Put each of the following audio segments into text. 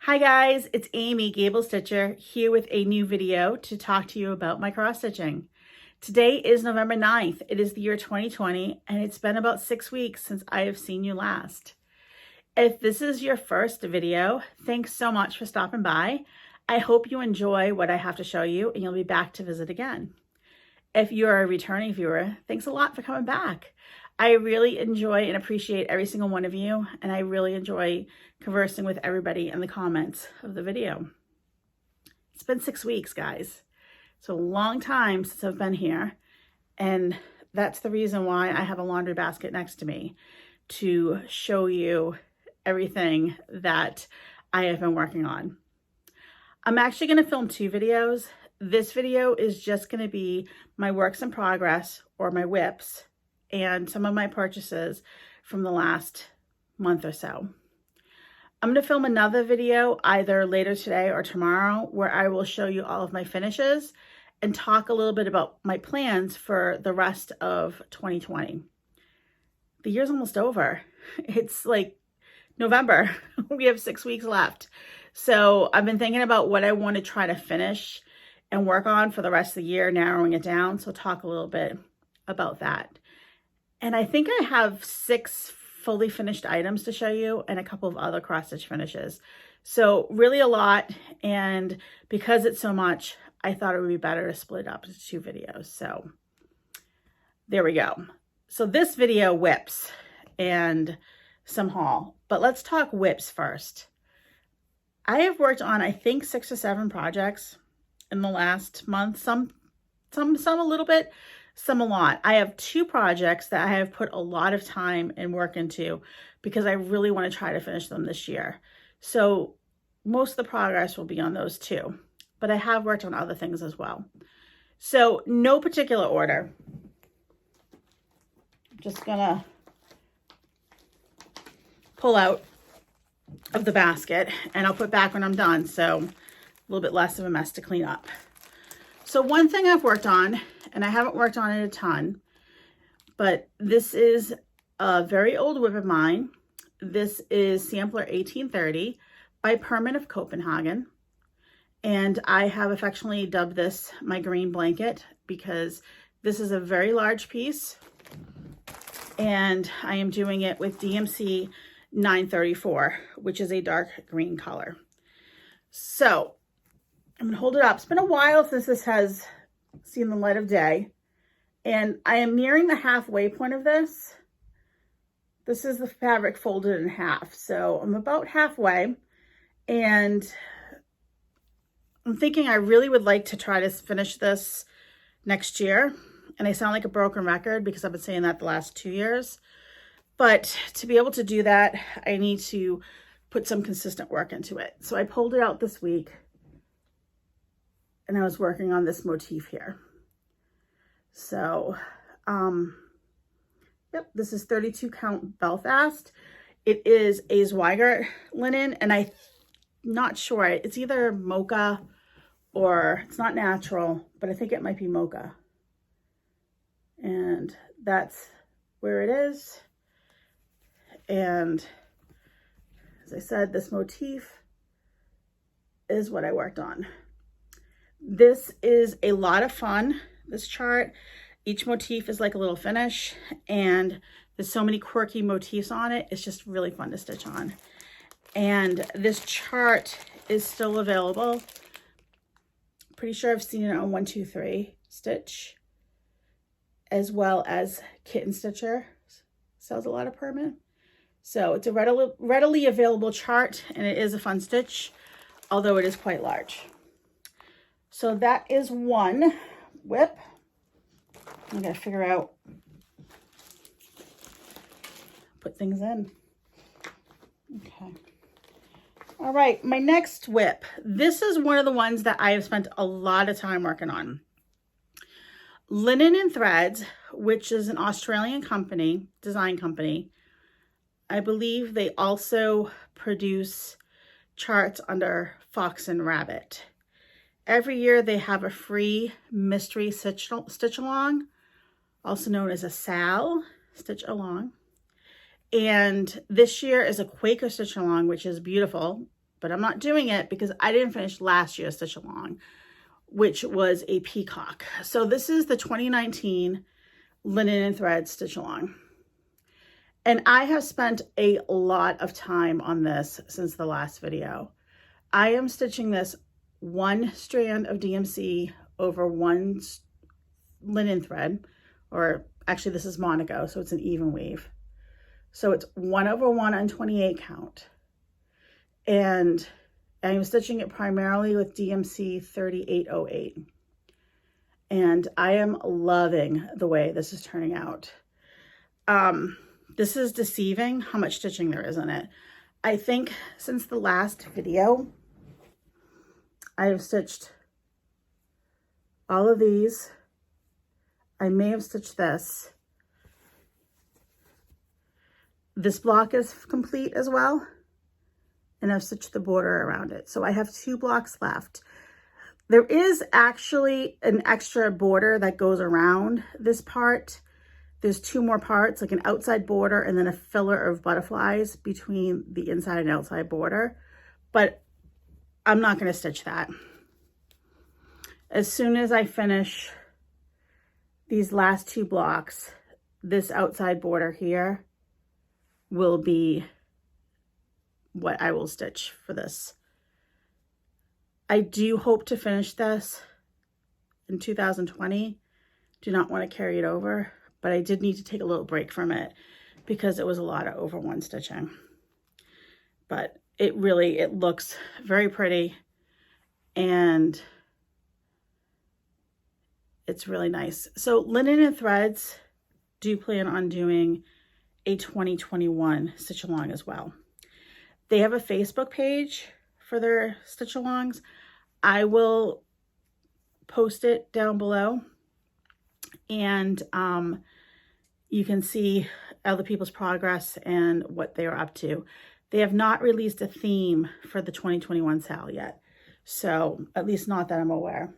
Hi guys, it's Amy, GablesStitcher, here with a new video to talk to you about my cross stitching. Today is November 9th. It is the year 2020 and it's been about 6 weeks since I have seen you last. If this is your first video, thanks so much for stopping by. I hope you enjoy what I have to show you and you'll be back to visit again. If you're a returning viewer, thanks a lot for coming back. I really enjoy and appreciate every single one of you, and I really enjoy conversing with everybody in the comments of the video. It's been 6 weeks, guys. It's a long time since I've been here, and that's the reason why I have a laundry basket next to me to show you everything that I have been working on. I'm actually going to film 2 videos. This video is just going to be my works in progress, or my whips, and some of my purchases from the last month or so. I'm going to film another video either later today or tomorrow where I will show you all of my finishes and talk a little bit about my plans for the rest of 2020. The year's almost over. It's like November. We have 6 weeks left. So I've been thinking about what I want to try to finish and work on for the rest of the year, narrowing it down. So talk a little bit about that. And I think I have 6 fully finished items to show you and a couple of other cross stitch finishes. So really a lot. And because it's so much, I thought it would be better to split it up into 2 videos. So there we go. So this video whips and some haul, but let's talk whips first. I have worked on, I think, 6 or 7 projects in the last month, some a little bit, some a lot. I have 2 projects that I have put a lot of time and work into because I really want to try to finish them this year. So most of the progress will be on those 2, but I have worked on other things as well. So no particular order. I'm just gonna pull out of the basket and I'll put back when I'm done. So a little bit less of a mess to clean up. So one thing I've worked on, and I haven't worked on it a ton, but this is a very old whip of mine. This is Sampler 1830 by Perman of Copenhagen. And I have affectionately dubbed this my green blanket because this is a very large piece. And I am doing it with DMC 934, which is a dark green color. So I'm gonna hold it up. It's been a while since this has seen the light of day, and I am nearing the halfway point of this. This is the fabric folded in half, so I'm about halfway, and I'm thinking I really would like to try to finish this next year. And I sound like a broken record because I've been saying that the last 2 years, but to be able to do that, I need to put some consistent work into it. So I pulled it out this week, and I was working on this motif here. So, yep, this is 32 count Belfast. It is a Zweigart linen, and I'm not sure. It's either mocha or it's not natural, but I think it might be mocha. And that's where it is. And as I said, this motif is what I worked on. This is a lot of fun, this chart. Each motif is like a little finish, and there's so many quirky motifs on it. It's just really fun to stitch on. And this chart is still available. Pretty sure I've seen it on 123 Stitch, as well as Kitten Stitcher sells a lot of permanent. So it's a readily available chart, and it is a fun stitch, although it is quite large. So that is one whip. I'm gonna figure out, put things in. Okay. All right, my next whip. This is one of the ones that I have spent a lot of time working on. Linen and Threads, which is an Australian company, design company. I believe they also produce charts under Fox and Rabbit. Every year they have a free mystery stitch along, also known as a SAL, stitch along. And this year is a Quaker stitch along, which is beautiful. but I'm not doing it because I didn't finish last year's stitch along, which was a peacock. So this is the 2019 linen and thread stitch along. And I have spent a lot of time on this since the last video. I am stitching this one strand of DMC over one linen thread, or actually this is Monaco, so it's an even weave. So it's 1/1 on 28 count. And I'm stitching it primarily with DMC 3808. And I am loving the way this is turning out. This is deceiving how much stitching there is in it. I think since the last video, I have stitched all of these. I may have stitched this. This block is complete as well. And I've stitched the border around it. So I have 2 blocks left. There is actually an extra border that goes around this part. There's 2 more parts, like an outside border and then a filler of butterflies between the inside and outside border. But I'm not going to stitch that. As soon as I finish these last 2 blocks, this outside border here will be what I will stitch for this. I do hope to finish this in 2020. Do not want to carry it over, but I did need to take a little break from it because it was a lot of over one stitching. But it looks very pretty and it's really nice. So Linen and Threads do plan on doing a 2021 stitch along as well. They have a Facebook page for their stitch alongs. I will post it down below, and you can see other people's progress and what they are up to. They have not released a theme for the 2021 sale yet, so at least not that I'm aware.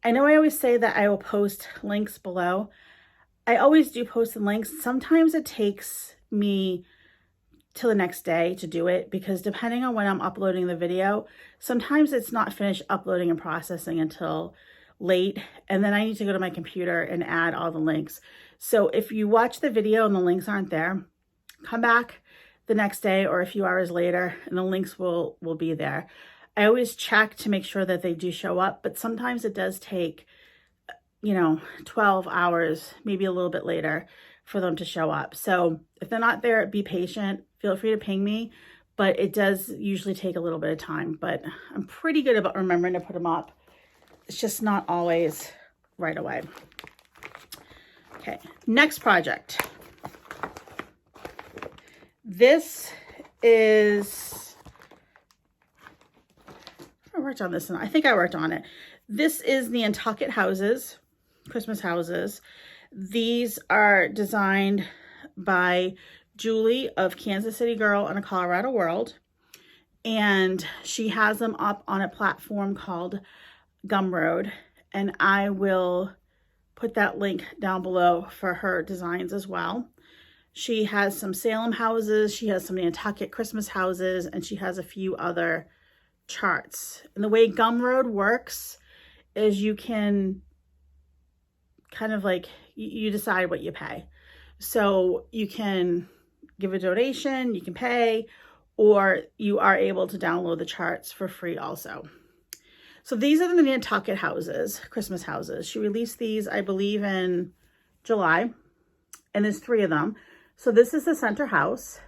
I know I always say that I will post links below. I always do post the links. Sometimes it takes me till the next day to do it because depending on when I'm uploading the video, sometimes it's not finished uploading and processing until late, and then I need to go to my computer and add all the links. So if you watch the video and the links aren't there, come back the next day or a few hours later and the links will be there. I always check to make sure that they do show up, but sometimes it does take, 12 hours, maybe a little bit later for them to show up. So if they're not there, be patient. Feel free to ping me, but it does usually take a little bit of time, but I'm pretty good about remembering to put them up. It's just not always right away. Okay, next project. This is, I worked on this, and I think I worked on it. This is the Nantucket houses, Christmas houses. These are designed by Julie of Kansas City Girl and a Colorado World, and she has them up on a platform called Gumroad, and I will put that link down below for her designs as well. She has some Salem houses, she has some Nantucket Christmas houses, and she has a few other charts. And the way Gumroad works is you can kind of like, you decide what you pay. So you can give a donation, you can pay, or you are able to download the charts for free also. So these are the Nantucket houses, Christmas houses. She released these, I believe, in July, and there's 3 of them. So this is the center house,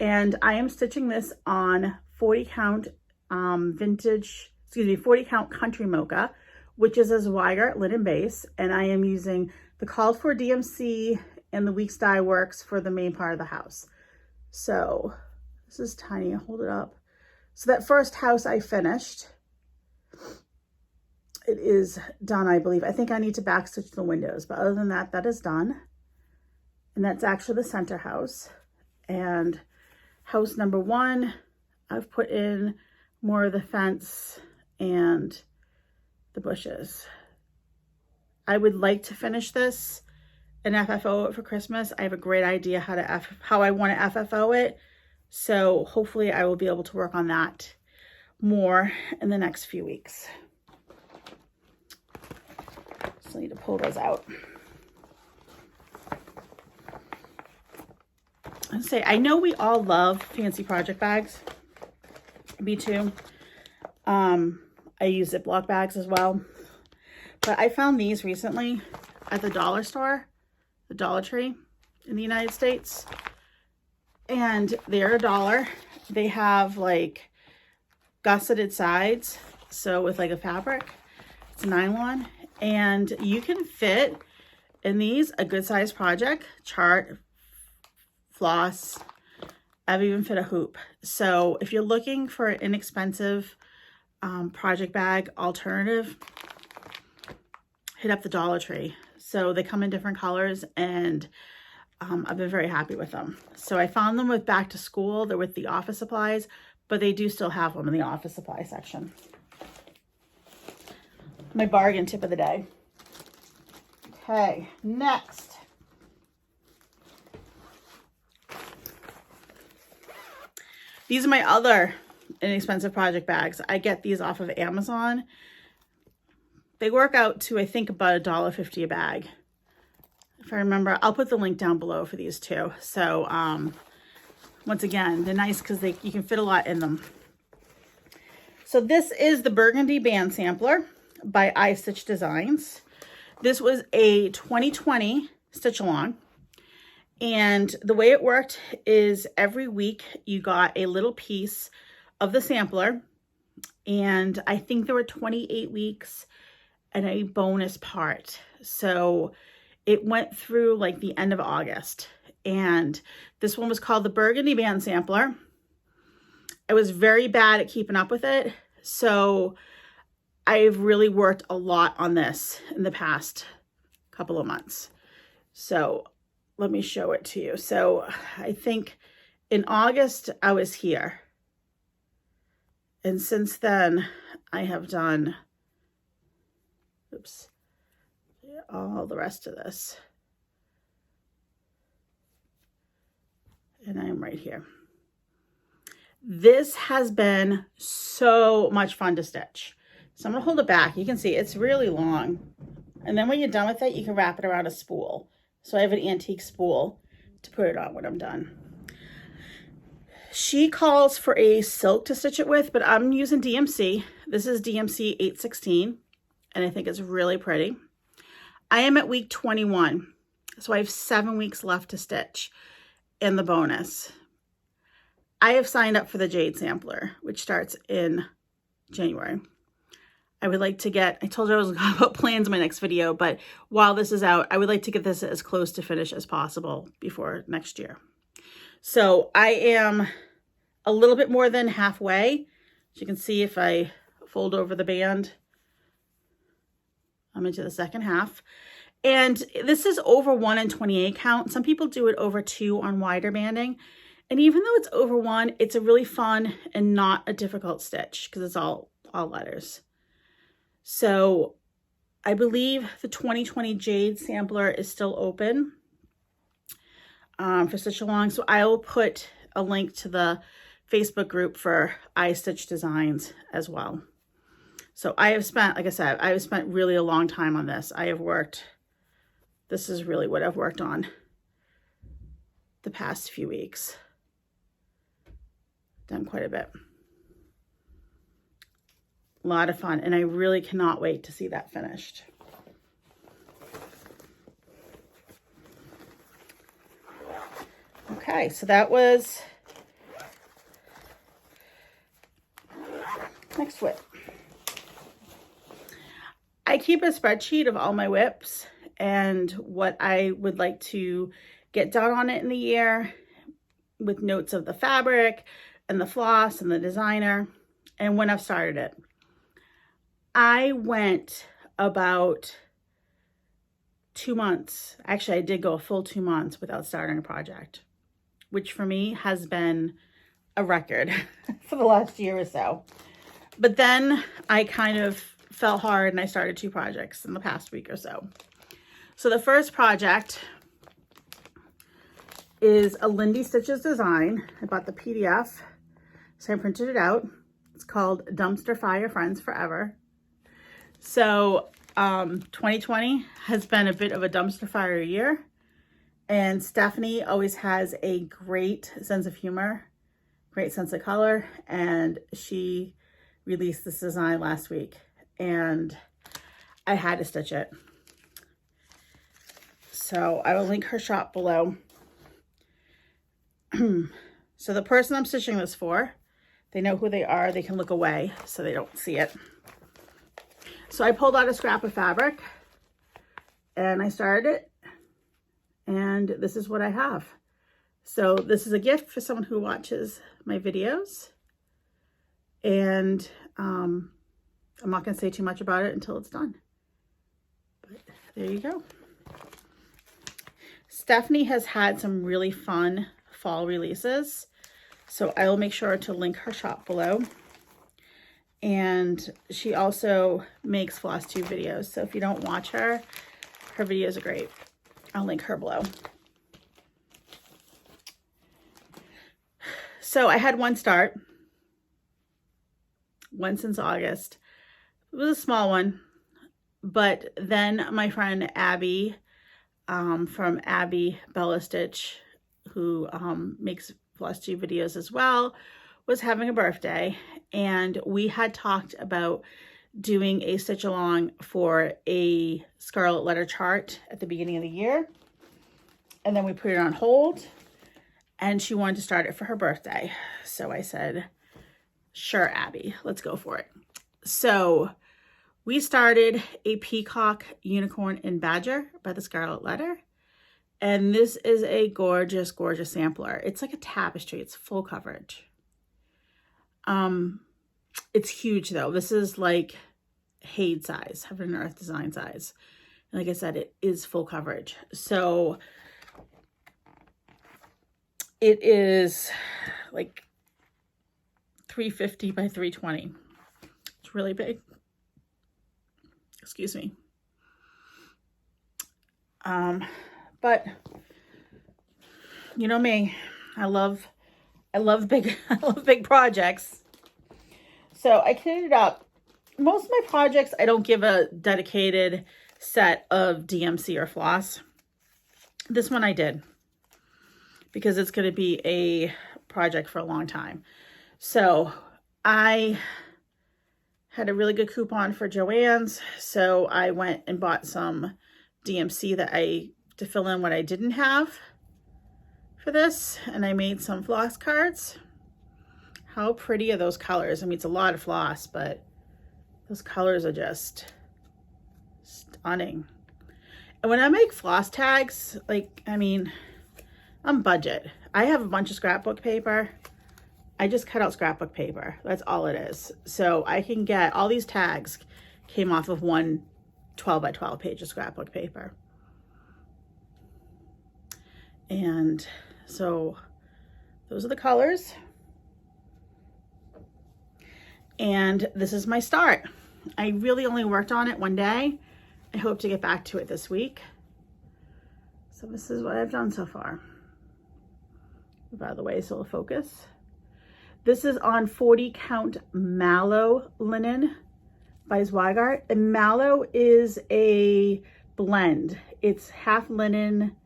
and I am stitching this on 40 count 40 count Country Mocha, which is a Zweigart linen base, and I am using the called for DMC and the Weeks Dye Works for the main part of the house. So this is tiny, I'll hold it up. So that first house I finished. It is done, I believe. I think I need to backstitch the windows, but other than that, that is done. And that's actually the center house. And house number 1, I've put in more of the fence and the bushes. I would like to finish this and FFO it for Christmas. I have a great idea how I want to FFO it. So hopefully I will be able to work on that more in the next few weeks. So I need to pull those out. I know we all love fancy project bags. Me too. I use Ziploc bags as well. But I found these recently at the dollar store, the Dollar Tree in the United States. And they're $1. They have like gusseted sides. So with like a fabric, it's nylon. And you can fit in these a good size project, chart, floss. I've even fit a hoop. So if you're looking for an inexpensive project bag alternative, hit up the Dollar Tree. So they come in different colors, and I've been very happy with them. So I found them with back to school. They're with the office supplies, but they do still have them in the office supply section. My bargain tip of the day. Okay, next. These are my other inexpensive project bags. I get these off of Amazon. They work out to, I think, about $1.50 a bag. If I remember, I'll put the link down below for these too. So once again, they're nice because you can fit a lot in them. So this is the Burgundy band sampler by Isitch Designs. This was a 2020 stitch along. And the way it worked is every week you got a little piece of the sampler. And I think there were 28 weeks and a bonus part. So it went through like the end of August. And this one was called the Burgundy band sampler. I was very bad at keeping up with it. So I've really worked a lot on this in the past couple of months. So let me show it to you. So I think in August I was here. And since then I have done, oops, all the rest of this. And I'm right here. This has been so much fun to stitch. So I'm gonna hold it back. You can see it's really long. And then when you're done with it, you can wrap it around a spool. So I have an antique spool to put it on when I'm done. She calls for a silk to stitch it with, but I'm using DMC. This is DMC 816, and I think it's really pretty. I am at week 21, so I have 7 weeks left to stitch in the bonus. I have signed up for the Jade Sampler, which starts in January. I would like to get, I told you I was going to put plans in my next video, but while this is out, I would like to get this as close to finish as possible before next year. So I am a little bit more than halfway. As you can see, if I fold over the band, I'm into the second half. And this is over 1 in 28 count. Some people do it over 2 on wider banding. And even though it's over 1, it's a really fun and not a difficult stitch because it's all letters. So I believe the 2020 Jade Sampler is still open for stitch along. So I will put a link to the Facebook group for Isitch Designs as well. So I have spent, like I said, I have spent really a long time on this. I have worked, this is really what I've worked on the past few weeks. Done quite a bit. A lot of fun, and I really cannot wait to see that finished. Okay, so that was next whip. I keep a spreadsheet of all my whips and what I would like to get done on it in the year, with notes of the fabric and the floss and the designer and when I've started it. I went about 2 months. Actually, I did go a full 2 months without starting a project, which for me has been a record for the last year or so. But then I kind of fell hard and I started 2 projects in the past week or so. So the first project is a Lindy Stitches design. I bought the PDF, so I printed it out. It's called Dumpster Fire Friends Forever. So 2020 has been a bit of a dumpster fire year, and Stephanie always has a great sense of humor, great sense of color, and she released this design last week, and I had to stitch it. So I will link her shop below. So the person I'm stitching this for, they know who they are. They can look away so they don't see it. So I pulled out a scrap of fabric and I started it, and this is what I have. So this is a gift for someone who watches my videos, and I'm not going to say too much about it until it's done. But there you go. Stephanie has had some really fun fall releases, so I will make sure to link her shop below. And she also makes flosstube videos, so if you don't watch her, her videos are great. I'll link her below. So I had one start, one since August. It was a small one, but then my friend Abby from Abby Bella Stitch, who makes flosstube videos as well, was having a birthday, and we had talked about doing a stitch along for a Scarlet Letter chart at the beginning of the year, and then we put it on hold, and she wanted to start it for her birthday. So I said, sure, Abby, let's go for it. So we started a Peacock Unicorn and Badger by the Scarlet Letter, and this is a gorgeous, gorgeous sampler. It's like a tapestry. It's full coverage. It's huge though. This is like Jade size, Heaven and Earth design size. And like I said, it is full coverage. So it is like 350 by 320. It's really big. Excuse me. But you know me, I love big projects. So I kitted it up. Most of my projects, I don't give a dedicated set of DMC or floss. This one I did, because it's going to be a project for a long time. So I had a really good coupon for Joann's, so I went and bought some DMC to fill in what I didn't have for this, and I made some floss cards. How pretty are those colors? I mean, it's a lot of floss, but those colors are just stunning. And when I make floss tags, like, I mean, I'm budget. I have a bunch of scrapbook paper. I just cut out scrapbook paper. That's all it is. So I can get all these tags came off of one 12 by 12 page of scrapbook paper. And so those are the colors. And this is my start. I really only worked on it one day. I hope to get back to it this week. So this is what I've done so far. Move out of the way so it'll focus. This is on 40 count mallow linen by Zweigart. And mallow is a blend. It's half linen,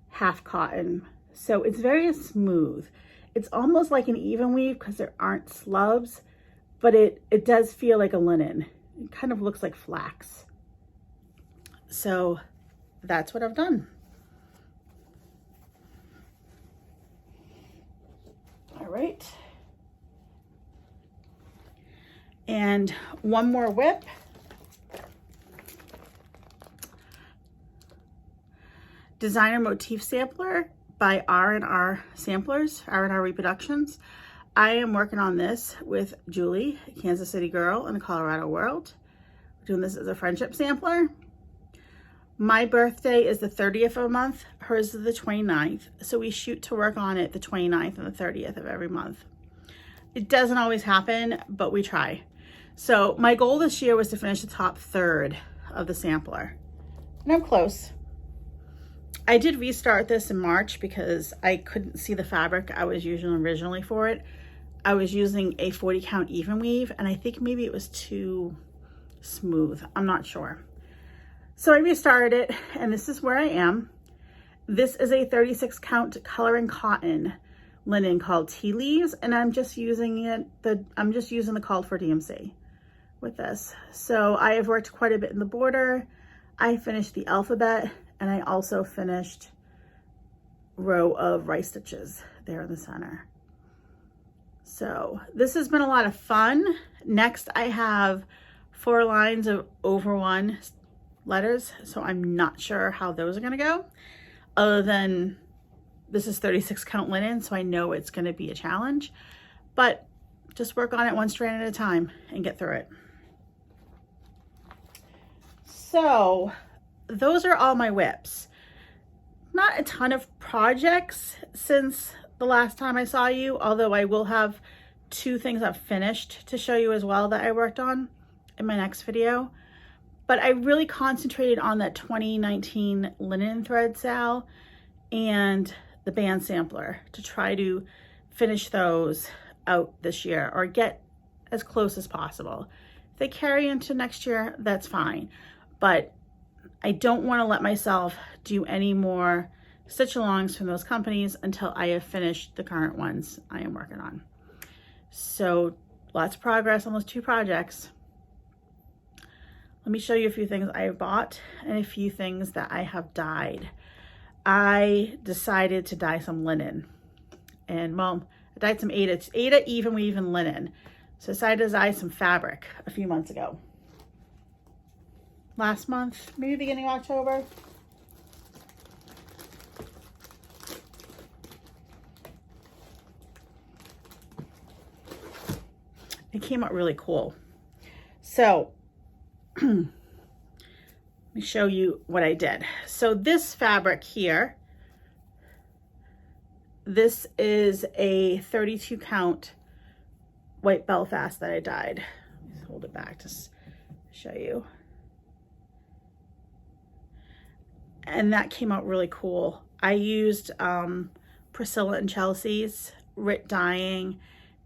half cotton. So it's very smooth. It's almost like an even weave because there aren't slubs, but it does feel like a linen. It kind of looks like flax. So that's what I've done. All right. And one more whip. Designer Motif Sampler by R&R Samplers, R&R Reproductions. I am working on this with Julie, a Kansas City girl in the Colorado world. We're doing this as a friendship sampler. My birthday is the 30th of a month. Hers is the 29th. So we shoot to work on it the 29th and the 30th of every month. It doesn't always happen, but we try. So my goal this year was to finish the top third of the sampler. And I'm close. I did restart this in March because I couldn't see the fabric I was using originally for it. I was using a 40 count even weave, and I think maybe it was too smooth. I'm not sure. So I restarted it, and this is where I am. This is a 36 count color and cotton linen called Tea Leaves, and I'm just using the called for DMC with this. So I have worked quite a bit in the border. I finished the alphabet, and I also finished row of rice stitches there in the center. So this has been a lot of fun. Next, I have 4 lines of over 1 letters, so I'm not sure how those are gonna go, other than this is 36 count linen, so I know it's gonna be a challenge, but just work on it one strand at a time and get through it. So those are all my whips. Not a ton of projects since the last time I saw you, although I will have 2 things I've finished to show you as well that I worked on in my next video. But I really concentrated on that 2019 linen thread sale and the band sampler to try to finish those out this year or get as close as possible. If they carry into next year, that's fine. But I don't want to let myself do any more stitch alongs from those companies until I have finished the current ones I am working on. So lots of progress on those 2 projects. Let me show you a few things I have bought and a few things that I have dyed. I decided to dye some linen, and well, I dyed some Aida even weave and linen. So I decided to dye some fabric a few months ago. Last month, maybe beginning of October. It came out really cool. So let me show you what I did. So this fabric here, this is a 32 count white Belfast that I dyed. Let me hold it back to show you. And that came out really cool. I used Priscilla and Chelsea's Rit Dyeing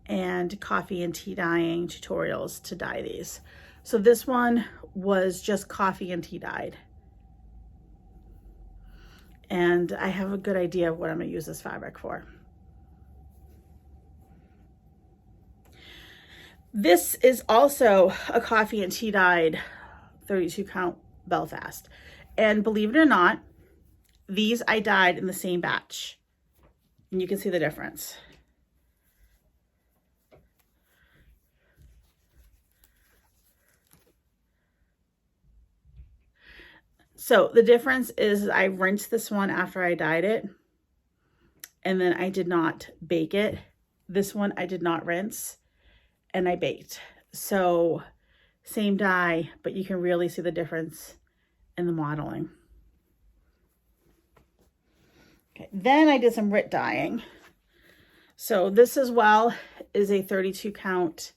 and coffee and tea dyeing tutorials to dye these. So this one was just coffee and tea dyed. And I have a good idea of what I'm gonna use this fabric for. This is also a coffee and tea dyed 32 count Belfast. And believe it or not, these I dyed in the same batch. And you can see the difference. So the difference is I rinsed this one after I dyed it, and then I did not bake it. This one I did not rinse, and I baked. So same dye, but you can really see the difference in the modeling. Okay, then I did some Rit dyeing. So this as well is a 32 count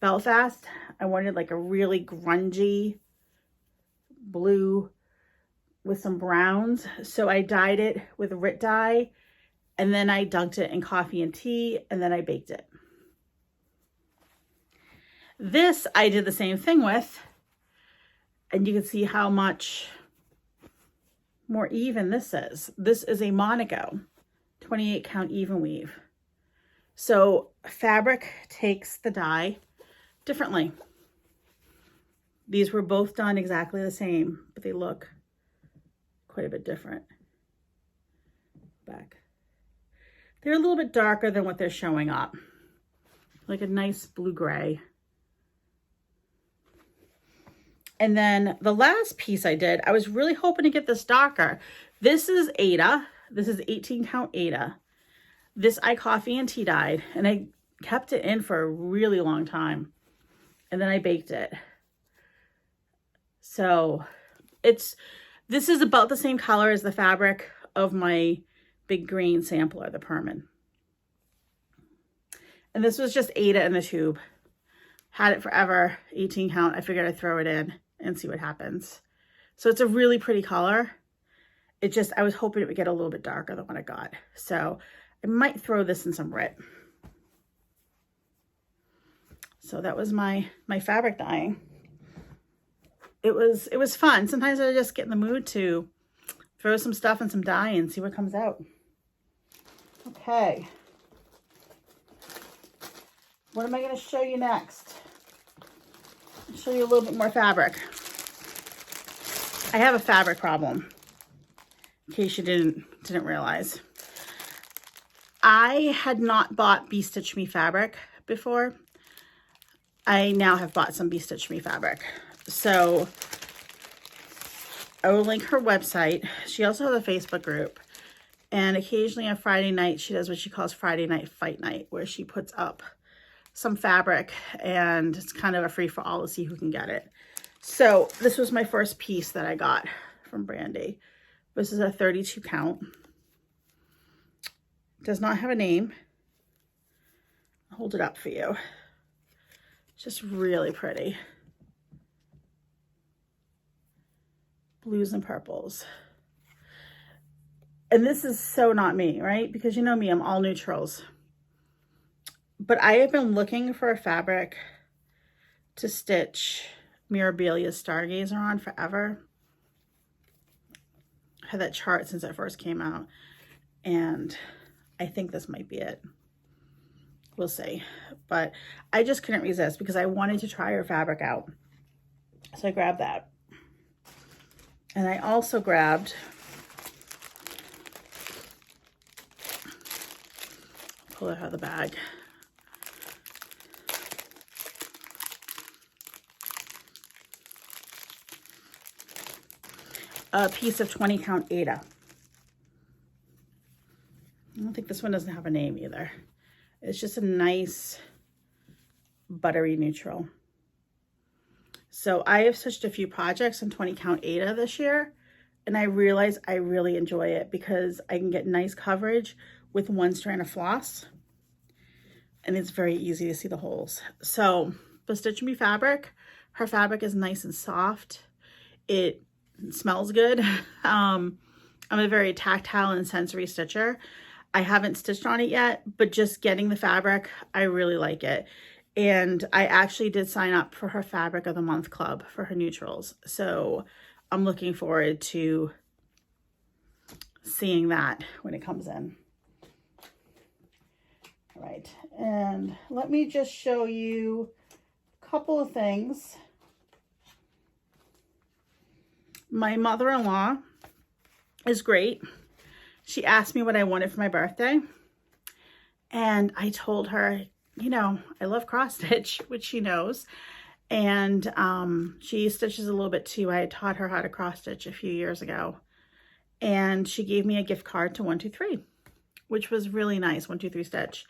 Belfast. I wanted like a really grungy blue with some browns. So I dyed it with Rit dye, and then I dunked it in coffee and tea, and then I baked it. This I did the same thing with, and you can see how much more even this is. This is a Monaco 28 count even weave. So fabric takes the dye differently. These were both done exactly the same, but they look quite a bit different. Back. They're a little bit darker than what they're showing up. Like a nice blue-gray. And then the last piece I did, I was really hoping to get this darker. This is Aida. This is 18 count Aida. This I coffee and tea dyed, and I kept it in for a really long time. And then I baked it. So this is about the same color as the fabric of my big green sampler, the Perman. And this was just Aida in the tube. Had it forever, 18 count. I figured I'd throw it in and see what happens. So it's a really pretty color. I was hoping it would get a little bit darker than what I got. So I might throw this in some Rit. So that was my fabric dyeing. It was fun. Sometimes I just get in the mood to throw some stuff in some dye and see what comes out. Okay. What am I going to show you next? I'll show you a little bit more fabric. I have a fabric problem, in case you didn't realize. I had not bought Be Stitch Me fabric before. I now have bought some Be Stitch Me fabric. So I will link her website. She also has a Facebook group. And occasionally on Friday night, she does what she calls Friday Night Fight Night, where she puts up some fabric and it's kind of a free for all to see who can get it. So this was my first piece that I got from Burgundy. This is a 32 count. Does not have a name. I'll hold it up for you. It's just really pretty. Blues and purples. And this is so not me, right? Because you know me, I'm all neutrals. But I have been looking for a fabric to stitch Mirabilia's Stargazer on forever. I had that chart since it first came out. And I think this might be it. We'll see. But I just couldn't resist because I wanted to try her fabric out. So I grabbed that. And I also grabbed, pull it out of the bag, a piece of 20 count Ada. I don't think this one doesn't have a name either. It's just a nice buttery neutral. So I have stitched a few projects in 20 count Ada this year, and I realize I really enjoy it because I can get nice coverage with one strand of floss, and it's very easy to see the holes. So the Stitch Me fabric, her fabric is nice and soft. It smells good. I'm a very tactile and sensory stitcher. I haven't stitched on it yet, but just getting the fabric, I really like it. And I actually did sign up for her Fabric of the Month Club for her neutrals. So I'm looking forward to seeing that when it comes in. All right, and let me just show you a couple of things. My mother-in-law is great. She asked me what I wanted for my birthday. And I told her, you know, I love cross stitch, which she knows. And she stitches a little bit too. I had taught her how to cross stitch a few years ago. And she gave me a gift card to 123, which was really nice, 123 Stitch.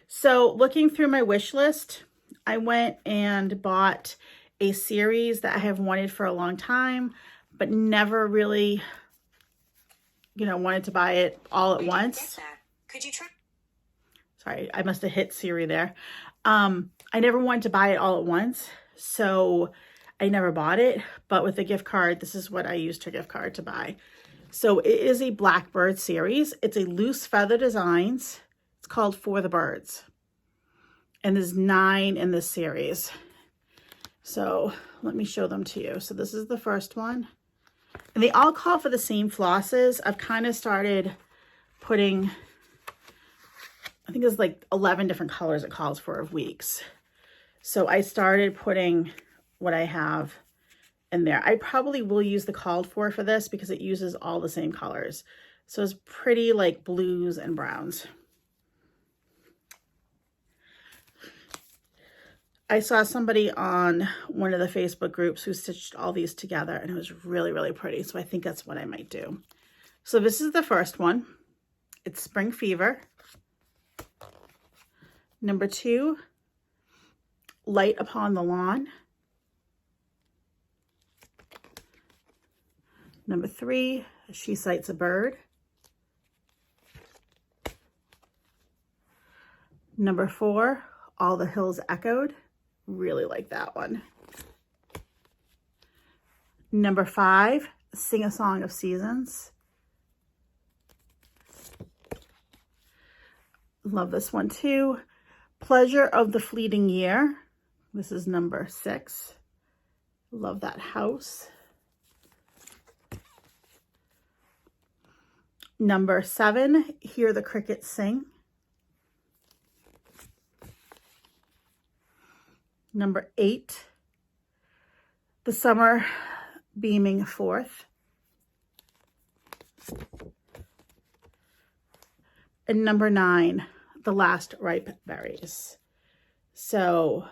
So looking through my wish list, I went and bought a series that I have wanted for a long time, but never really, you know, wanted to buy it all at once. Could you try? Sorry, I must have hit Siri there. I never wanted to buy it all at once, so I never bought it. But with the gift card, this is what I used her gift card to buy. So it is a Blackbird series. It's a loose feather designs. It's called For the Birds. And there's 9 in this series. So let me show them to you. So this is the first one. And they all call for the same flosses. I've kind of started putting, I think there's like 11 different colors it calls for of weeks. So I started putting what I have in there. I probably will use the called for this because it uses all the same colors. So it's pretty like blues and browns. I saw somebody on one of the Facebook groups who stitched all these together and it was really, really pretty. So I think that's what I might do. So this is the first one. It's Spring Fever. Number 2, Light Upon the Lawn. Number 3, She Sights a Bird. Number 4, All the Hills Echoed. Really like that one. Number 5, Sing a Song of Seasons. Love this one too. Pleasure of the Fleeting Year. This is number 6. Love that house. Number 7, Hear the Crickets Sing. Number 8, The Summer Beaming Forth. And number 9, The Last Ripe Berries. So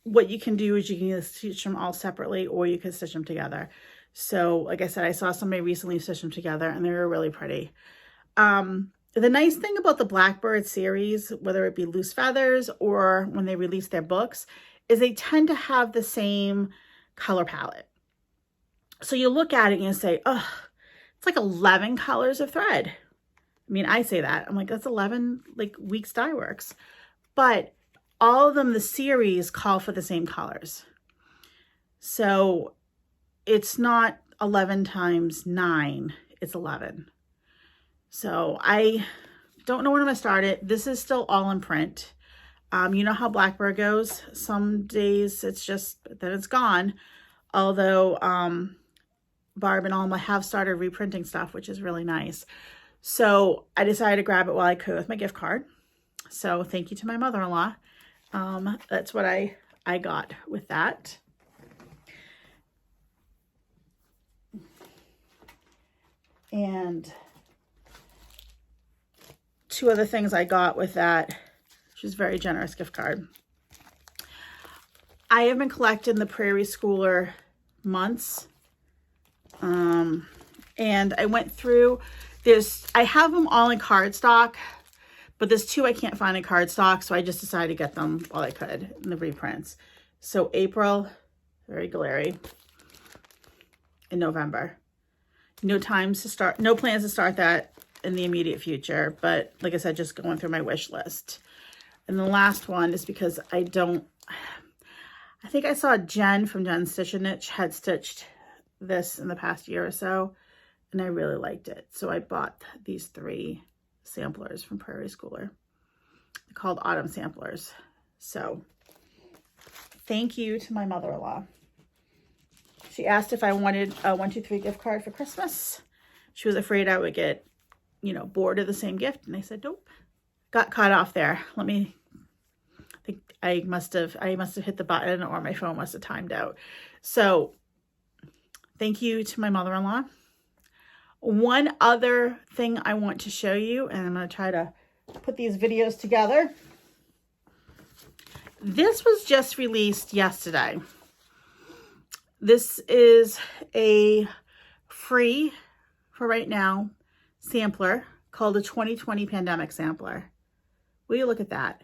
what you can do is you can either stitch them all separately or you can stitch them together. So like I said, I saw somebody recently stitch them together and they were really pretty. The nice thing about the Blackbird series, whether it be Loose Feathers or when they release their books, is they tend to have the same color palette. So you look at it and you say, oh, it's like 11 colors of thread. I mean, I say that. I'm like, that's 11 like Weeks Dye Works. But all of them, the series, call for the same colors. So it's not 11 times 9, it's 11. So I don't know when I'm going to start it. This is still all in print. You know how Blackbird goes. Some days it's just, then it's gone. Although Barb and Alma have started reprinting stuff, which is really nice. So I decided to grab it while I could with my gift card. So thank you to my mother-in-law. That's what I got with that. And 2 other things I got with that, which is a very generous gift card. I have been collecting the Prairie Schooler months. And I went through I have them all in cardstock, but there's 2 I can't find in cardstock, so I just decided to get them while I could in the reprints. So April, very glary, and November. No plans to start that in the immediate future, but like I said, just going through my wish list. And the last one is because I think I saw Jen from Jen's Stitch and Knitch had stitched this in the past year or so, and I really liked it. So I bought these 3 samplers from Prairie Schooler. They're called Autumn Samplers. So thank you to my mother-in-law. She asked if I wanted a 1, 2, 3 gift card for Christmas. She was afraid I would get, you know, bored of the same gift. And I said, nope. Got caught off there. I think I must have hit the button or my phone must have timed out. So thank you to my mother-in-law. One other thing I want to show you, and I'm going to try to put these videos together. This was just released yesterday. This is a free, for right now, sampler called the 2020 Pandemic Sampler. Will you look at that?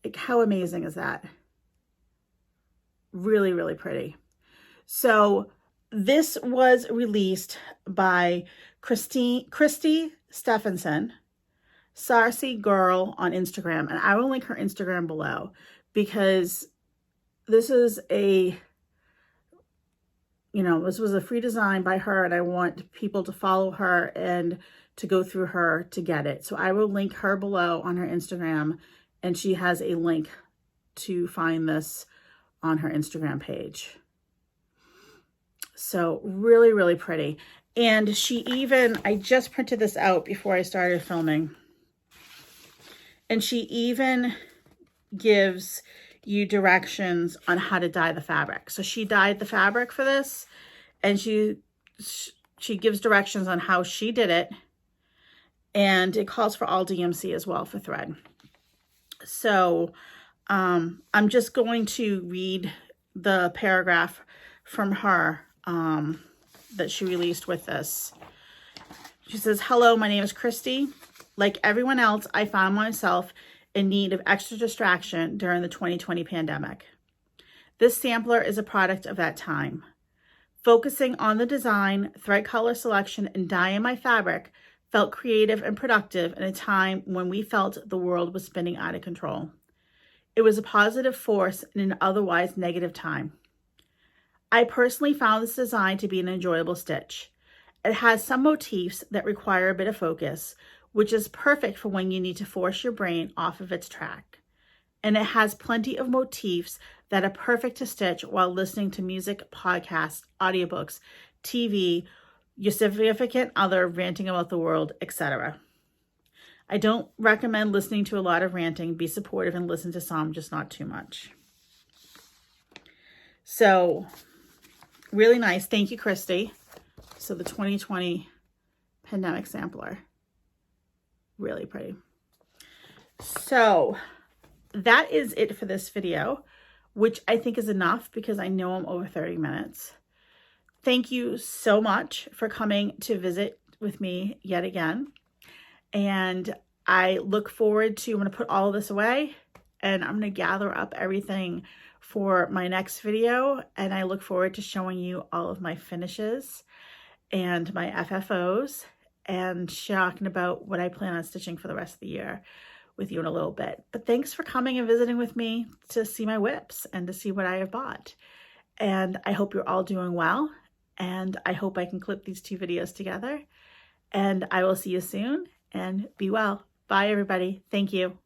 Like, how amazing is that? Really, really pretty. So this was released by Christy Stephenson, Sarcy Girl on Instagram. And I will link her Instagram below because this is this was a free design by her and I want people to follow her and to go through her to get it. So I will link her below on her Instagram, and she has a link to find this on her Instagram page. So really, really pretty. And I just printed this out before I started filming. And she even gives you directions on how to dye the fabric. So she dyed the fabric for this, and she gives directions on how she did it. And it calls for all DMC as well for thread. So I'm just going to read the paragraph from her that she released with this. She says, "Hello, my name is Christy. Like everyone else, I found myself in need of extra distraction during the 2020 pandemic. This sampler is a product of that time. Focusing on the design, thread color selection, and dye in my fabric felt creative and productive in a time when we felt the world was spinning out of control. It was a positive force in an otherwise negative time. I personally found this design to be an enjoyable stitch. It has some motifs that require a bit of focus, which is perfect for when you need to force your brain off of its track. And it has plenty of motifs that are perfect to stitch while listening to music, podcasts, audiobooks, TV, your significant other ranting about the world, etc. I don't recommend listening to a lot of ranting. Be supportive and listen to some, just not too much. So, really nice. Thank you, Christy. So the 2020 Pandemic Sampler. Really pretty. So that is it for this video, which I think is enough because I know I'm over 30 minutes. Thank you so much for coming to visit with me yet again. And I look forward to, I'm going to put all of this away and I'm going to gather up everything for my next video. And I look forward to showing you all of my finishes and my FFOs and talking about what I plan on stitching for the rest of the year with you in a little bit. But thanks for coming and visiting with me to see my whips and to see what I have bought. And I hope you're all doing well. And I hope I can clip these two videos together. And I will see you soon and be well. Bye, everybody. Thank you.